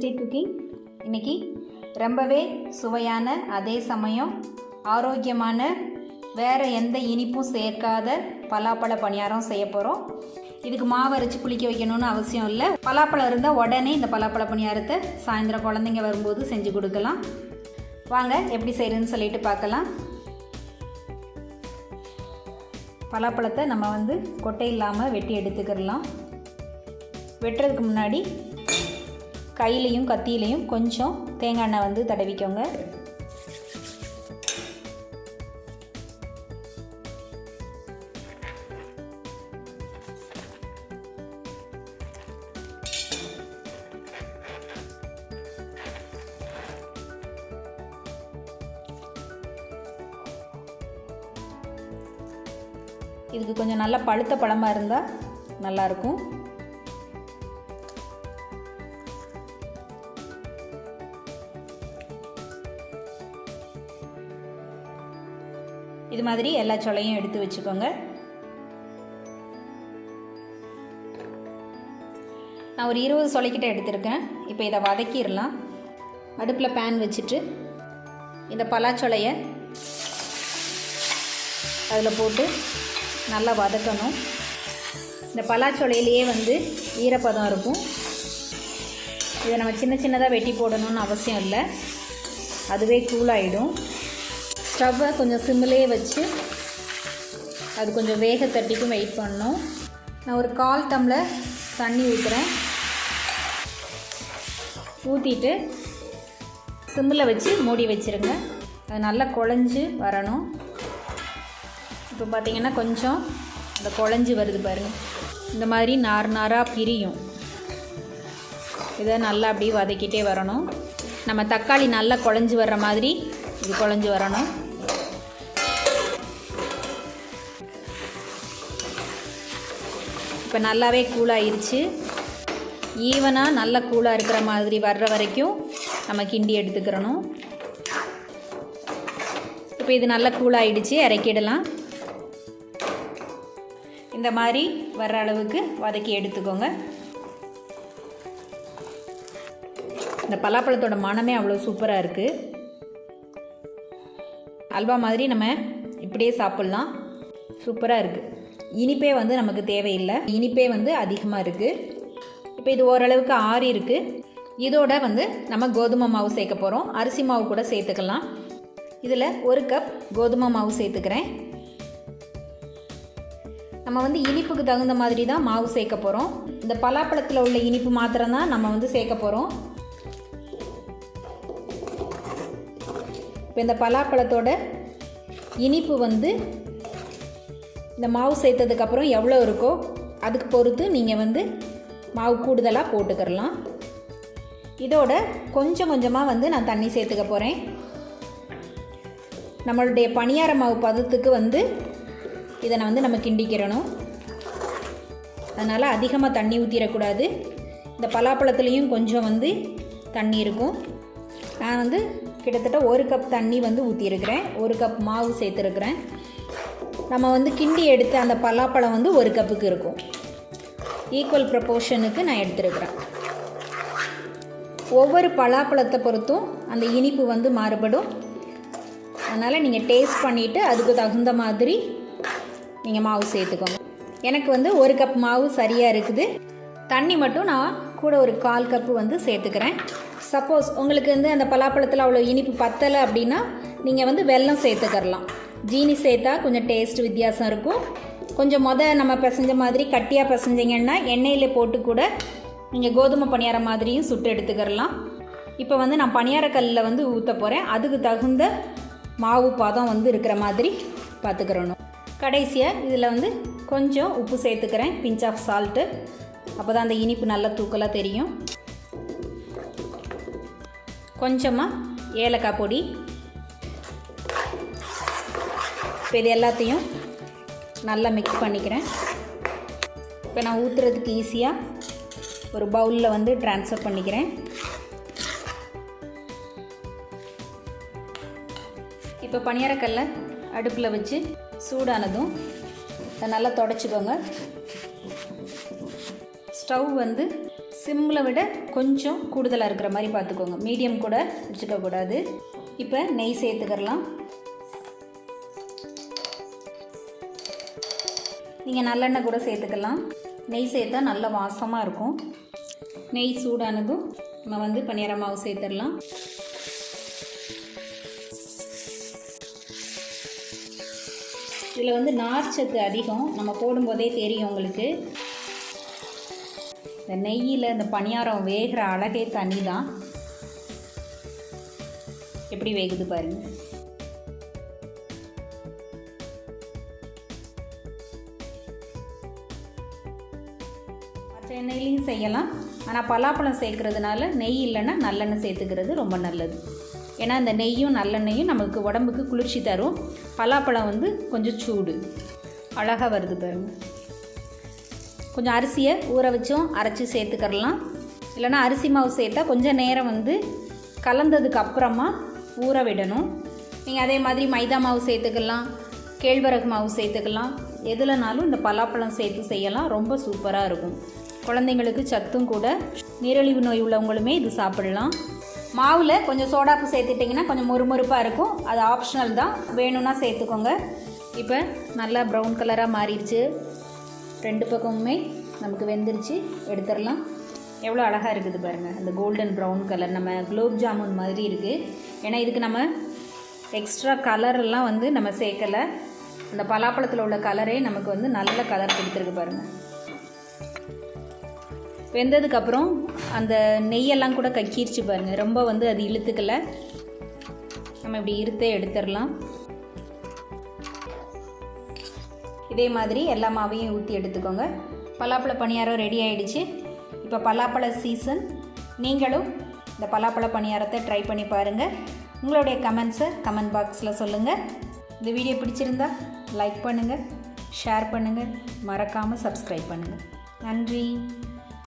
Street cooking. இன்றைக்கி ரொம்பவே சுவையான, அதே சமயம் ஆரோக்கியமான, வேறு எந்த இனிப்பும் சேர்க்காத பலாப்பழ பணியாரம் செய்ய போகிறோம். இதுக்கு மாவு அரைச்சி புளிக்க வைக்கணும்னு அவசியம் இல்லை. பலாப்பழம் இருந்தால் உடனே இந்த பலாப்பழ பணியாரத்தை சாயந்தரம் குழந்தைங்க வரும்போது செஞ்சு கொடுக்கலாம். வாங்க எப்படி செய்கிறதுன்னு சொல்லிட்டு பார்க்கலாம். பலாப்பழத்தை நம்ம கொட்டை இல்லாமல் வெட்டி எடுத்துக்கிடலாம். வெட்டுறதுக்கு முன்னாடி கையிலையும் கத்தியிலையும் கொஞ்சம் தேங்காய் எண்ணெய் தடவிக்கோங்க. இதுக்கு கொஞ்சம் நல்ல பழுத்த பழமாக இருந்தால் நல்லாயிருக்கும். இது மாதிரி எல்லா சொலையும் எடுத்து வச்சுக்கோங்க. நான் ஒரு 20 சொலைக்கிட்ட எடுத்திருக்கேன். இப்போ இதை வதக்கிடலாம். அடுப்பில் பேன் வச்சுட்டு இந்த பலாச்சொலையை அதில் போட்டு நல்லா வதக்கணும். இந்த பலாச்சொலையிலேயே ஈரப்பதம் இருக்கும். இதை நம்ம சின்ன சின்னதாக வெட்டி போடணும்னு அவசியம் இல்லை, அதுவே கூலாகிடும். ஸ்டவ்வை கொஞ்சம் சிம்மிலே வச்சு அது கொஞ்சம் வேக தட்டிக்கும் வெயிட் பண்ணணும். நான் ஒரு 1/4 டம்ளர் தண்ணி ஊற்றுறேன். ஊற்றிட்டு சிம்மில் வச்சு மூடி வச்சுருங்க. அது நல்லா குழஞ்சி வரணும். இப்போ பார்த்திங்கன்னா கொஞ்சம் அந்த குழஞ்சி வருது பாருங்கள். இந்த மாதிரி நார் நாராக பிரியும். இதை நல்லா அப்படியே வதக்கிட்டே வரணும். நம்ம தக்காளி நல்லா குழஞ்சி வர்ற மாதிரி இது குழஞ்சி வரணும். இப்போ நல்லாவே கூலாகிருச்சு. ஈவனாக நல்லா கூலாக இருக்கிற மாதிரி வர்ற வரைக்கும் நம்ம கிண்டி எடுத்துக்கிறணும். இப்போ இது நல்லா கூலாகிடுச்சு, இறக்கிடலாம். இந்த மாதிரி வர்ற அளவுக்கு வதக்கி எடுத்துக்கோங்க. இந்த பலாப்பழத்தோட மனமே அவ்வளோ சூப்பராக இருக்குது. அல்வா மாதிரி நம்ம இப்படியே சாப்பிட்லாம். சூப்பராக இருக்குது. இனிப்பே நமக்கு தேவையில்லை. இனிப்பே அதிகமாக இருக்குது. இப்போ இது ஓரளவுக்கு ஆறி இருக்குது. இதோட நம்ம கோதுமை மாவு சேர்க்க போகிறோம். அரிசி மாவு கூட சேர்த்துக்கலாம். இதில் 1 கப் கோதுமை மாவு சேர்த்துக்கிறேன். நம்ம இனிப்புக்கு தகுந்த மாதிரி தான் மாவு சேர்க்க போகிறோம். இந்த பலாப்பழத்தில் உள்ள இனிப்பு மாத்திரம்தான் நம்ம சேர்க்க போகிறோம். இப்போ இந்த பலாப்பழத்தோட இனிப்பு இந்த மாவு சேர்த்ததுக்கப்புறம் எவ்வளோ இருக்கோ அதுக்கு பொறுத்து நீங்கள் மாவு கூடுதலாக போட்டுக்கிறலாம். இதோட கொஞ்சம் கொஞ்சமாக நான் தண்ணி சேர்த்துக்க போகிறேன். நம்மளுடைய பணியார மாவு பதத்துக்கு இதை நம்ம கிண்டிக்கிறணும். அதனால் அதிகமாக தண்ணி ஊற்றிடக்கூடாது. இந்த பலாப்பழத்துலேயும் கொஞ்சம் தண்ணி இருக்கும். நான் கிட்டத்தட்ட 1 கப் தண்ணி ஊற்றிருக்கிறேன். 1 கப் மாவு சேர்த்துருக்குறேன். நம்ம கிண்டி எடுத்து அந்த பலாப்பழம் 1 கப்புக்கு இருக்கும். ஈக்குவல் ப்ரப்போர்ஷனுக்கு நான் எடுத்துருக்கிறேன். ஒவ்வொரு பலாப்பழத்தை பொறுத்தும் அந்த இனிப்பு மாறுபடும். அதனால் நீங்கள் டேஸ்ட் பண்ணிவிட்டு அதுக்கு தகுந்த மாதிரி நீங்கள் மாவு சேர்த்துக்கோங்க. எனக்கு 1 கப் மாவு சரியாக இருக்குது. தண்ணி மட்டும் நான் கூட ஒரு 1/4 கப்பு சேர்த்துக்கிறேன். சப்போஸ் உங்களுக்கு அந்த பலாப்பழத்தில் அவ்வளோ இனிப்பு பத்தலை அப்படின்னா நீங்கள் வெல்லம் சேர்த்துக்கிறலாம். ஜீனி சேர்த்தா கொஞ்சம் டேஸ்ட் வித்தியாசம் இருக்கும். கொஞ்சம் நம்ம பிசைஞ்ச மாதிரி கட்டியாக பிசைஞ்சிங்கன்னா எண்ணெயில் போட்டு கூட நீங்கள் கோதுமை பணியாரம் மாதிரியும் சுட்டு எடுத்துக்கிறலாம். இப்போ நான் பணியாரக்கல்லில் ஊற்ற போகிறேன். அதுக்கு தகுந்த மாவு பாதம் இருக்கிற மாதிரி பார்த்துக்கிறணும். கடைசியாக இதில் கொஞ்சம் உப்பு சேர்த்துக்கிறேன். Pinch of salt. அப்போ தான் அந்த இனிப்பு நல்லா தூக்கலாக தெரியும். கொஞ்சமாக ஏலக்காய் பொடி. இப்போ இது எல்லாத்தையும் நல்லா மிக்ஸ் பண்ணிக்கிறேன். இப்போ நான் ஊற்றுறதுக்கு ஈஸியாக ஒரு பவுலில் ட்ரான்ஸ்ஃபர் பண்ணிக்கிறேன். இப்போ பணியாரக்கல்லை அடுப்பில் வச்சு சூடானதும் அதை நல்லா தொடச்சிக்கோங்க. ஸ்டவ் சிம்மில் விட கொஞ்சம் கூடுதலாக இருக்கிற மாதிரி பார்த்துக்கோங்க, மீடியம் கூட வச்சுக்கக்கூடாது. இப்போ நெய் சேர்த்துக்கிறலாம். நீங்கள் நல்லெண்ணெய் கூட சேர்த்துக்கலாம். நெய் சேர்த்தா நல்ல வாசமாக இருக்கும். நெய் சூடானதும் நம்ம வந்து பனியார மாவு சேர்த்துடலாம். இதில் வந்து நார்ச்சத்து அதிகம், நம்ம போடும்போதே தெரியும் உங்களுக்கு. இந்த நெய்யில் இந்த பனியாரம் வேகிற அழகே தனி தான். எப்படி வேகுது பாருங்கள். மற்ற எண்ணெயிலையும் செய்யலாம், ஆனால் பலாப்பழம் சேர்க்கறதுனால நெய் இல்லைன்னா நல்லெண்ணெய் சேர்த்துக்கிறது ரொம்ப நல்லது. ஏன்னா இந்த நெய்யும் நல்லெண்ணெயும் நமக்கு உடம்புக்கு குளிர்ச்சி தரும். பலாப்பழம் வந்து கொஞ்சம் சூடு. அழகாக வருது பாருங்கள். கொஞ்சம் அரிசியை ஊற வச்சும் அரைச்சி சேர்த்துக்கிறலாம். இல்லைனா அரிசி மாவு சேர்த்தா கொஞ்சம் நேரம் வந்து கலந்ததுக்கு அப்புறமா ஊற விடணும். நீங்கள் அதே மாதிரி மைதா மாவு சேர்த்துக்கலாம், கேழ்வரகு மாவு சேர்த்துக்கலாம். எதுலனாலும் இந்த பலாப்பழம் சேர்த்து செய்யலாம், ரொம்ப சூப்பராக இருக்கும். குழந்தைங்களுக்கு சத்தும் கூட. நீரிழிவு நோய் உள்ளவங்களுமே இது சாப்பிடலாம். மாவில் கொஞ்சம் சோடாப்பு சேர்த்துட்டிங்கன்னா கொஞ்சம் மொறுமொறுப்பாக இருக்கும். அது ஆப்ஷனல் தான், வேணும்னா சேர்த்துக்கோங்க. இப்போ நல்லா ப்ரௌன் கலராக மாறிடுச்சு. 2 பக்கமுமே நமக்கு வெந்துருச்சு. எடுத்துடலாம். எவ்வளோ அழகாக இருக்குது பாருங்கள். அந்த கோல்டன் ப்ரௌன் கலர் நம்ம குலோப் ஜாமுன் மாதிரி இருக்குது. ஏன்னா இதுக்கு நம்ம எக்ஸ்ட்ரா கலரெல்லாம் வந்து நம்ம சேர்க்கலை. அந்த பலாப்பழத்தில் உள்ள கலரே நமக்கு வந்து நல்ல கலர் கொடுத்துருக்கு பாருங்கள். வெந்ததுக்கப்புறம் அந்த நெய்யெல்லாம் கூட கக்கிருச்சு பாருங்கள். ரொம்ப வந்து அது இழுத்துக்கலை. நம்ம இப்படி இருத்தே எடுத்துடலாம். இதே மாதிரி எல்லா மாவையும் ஊற்றி எடுத்துக்கோங்க. பலாப்பழ பணியாரம் ரெடி ஆகிடுச்சு. இப்போ பலாப்பழ சீசன். நீங்களும் இந்த பலாப்பழ பணியாரத்தை ட்ரை பண்ணி பாருங்கள். உங்களுடைய கமெண்ட்ஸை கமெண்ட் பாக்ஸில் சொல்லுங்கள். இந்த வீடியோ பிடிச்சிருந்தா லைக் பண்ணுங்கள், ஷேர் பண்ணுங்கள், மறக்காமல் சப்ஸ்கிரைப் பண்ணுங்கள். நன்றி.